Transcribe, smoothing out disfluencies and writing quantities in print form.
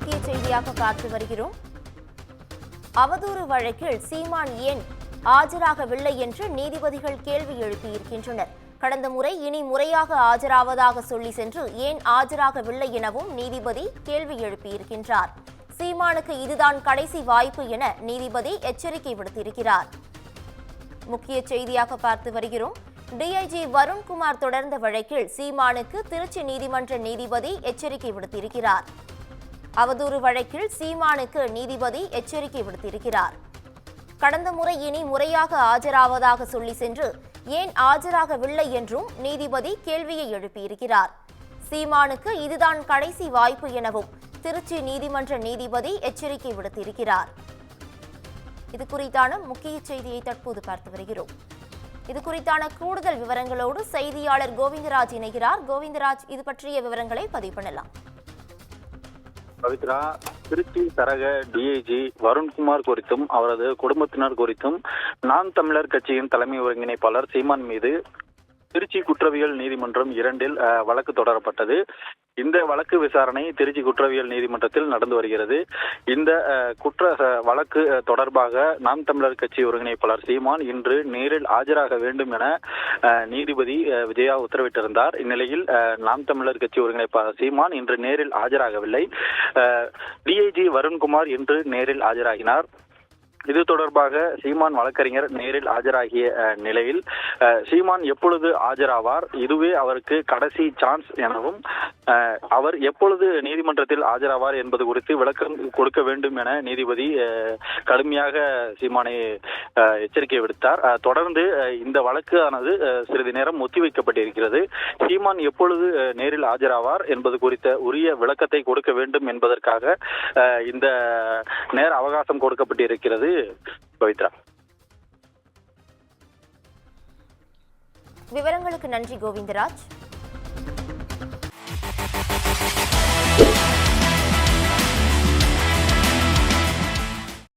முக்கிய செய்தியாக பார்த்து வருகிறோம். அவதூறு வழக்கில் சீமான் ஏன் ஆஜராகவில்லை என்று நீதிபதிகள் கேள்வி எழுப்பியிருக்கின்றனர். கடந்த முறை இனி முறையாக ஆஜராவதாக சொல்லி சென்று ஏன் ஆஜராகவில்லை எனவும் நீதிபதி கேள்வி எழுப்பியிருக்கின்றார். சீமானுக்கு இதுதான் கடைசி வாய்ப்பு என நீதிபதி எச்சரிக்கை விடுத்திருக்கிறார். முக்கிய செய்தியாக பார்த்து வருகிறோம். டிஐஜி வருண்குமார் தொடர்ந்த வழக்கில் சீமானுக்கு திருச்சி நீதிமன்ற நீதிபதி எச்சரிக்கை விடுத்திருக்கிறார். அவதூறு வழக்கில் சீமானுக்கு நீதிபதி எச்சரிக்கை விடுத்திருக்கிறார். கடந்த முறை இனி முறையாக ஆஜராவதாக சொல்லி சென்று ஏன் ஆஜராகவில்லை என்றும் நீதிபதி கேள்வியை எழுப்பியிருக்கிறார். சீமானுக்கு இதுதான் கடைசி வாய்ப்பு எனவும் திருச்சி நீதிமன்ற நீதிபதி எச்சரிக்கை விடுத்திருக்கிறார். இது குறித்தான முக்கிய செய்தியை தற்போது பார்த்து வருகிறோம். இது குறித்தான கூடுதல் விவரங்களோடு செய்தியாளர் கோவிந்தராஜ் இணைகிறார். கோவிந்தராஜ், இது பற்றிய விவரங்களை பதிவு பண்ணலாம். பவித்ரா, திருச்சி சரக டிஐஜி வருண்குமார் குறித்தும் அவரது குடும்பத்தினர் குறித்தும் நாம் தமிழர் கட்சியின் தலைமை ஒருங்கிணைப்பாளர் சீமான் மீது திருச்சி குற்றவியல் நீதிமன்றம் 2 வழக்கு தொடரப்பட்டது. இந்த வழக்கு விசாரணை திருச்சி குற்றவியல் நீதிமன்றத்தில் நடந்து வருகிறது. இந்த வழக்கு தொடர்பாக நாம் தமிழர் கட்சி ஒருங்கிணைப்பாளர் சீமான் இன்று நேரில் ஆஜராக வேண்டும் என நீதிபதி விஜயா உத்தரவிட்டிருந்தார். இந்நிலையில் நாம் தமிழர் கட்சி ஒருங்கிணைப்பாளர் சீமான் இன்று நேரில் ஆஜராகவில்லை. டிஐஜி வருண்குமார் இன்று நேரில் ஆஜராகினார். இது தொடர்பாக சீமான் வழக்கறிஞர் நேரில் ஆஜராகிய நிலையில் சீமான் எப்பொழுது ஆஜராவார், இதுவே அவருக்கு கடைசி சான்ஸ் எனவும் அவர் எப்பொழுது நீதிமன்றத்தில் ஆஜராவார் என்பது குறித்து விளக்கம் கொடுக்க வேண்டும் என நீதிபதி கடுமையாக சீமானை எச்சரிக்கை விடுத்தார். தொடர்ந்து இந்த வழக்கானது சிறிது நேரம் ஒத்திவைக்கப்பட்டிருக்கிறது. சீமான் எப்பொழுது நேரில் ஆஜராவார் என்பது குறித்த உரிய விளக்கத்தை கொடுக்க வேண்டும் என்பதற்காக இந்த நேர அவகாசம் கொடுக்கப்பட்டிருக்கிறது. பவித்ரா, விவரங்களுக்கு நன்றி கோவிந்தராஜ்.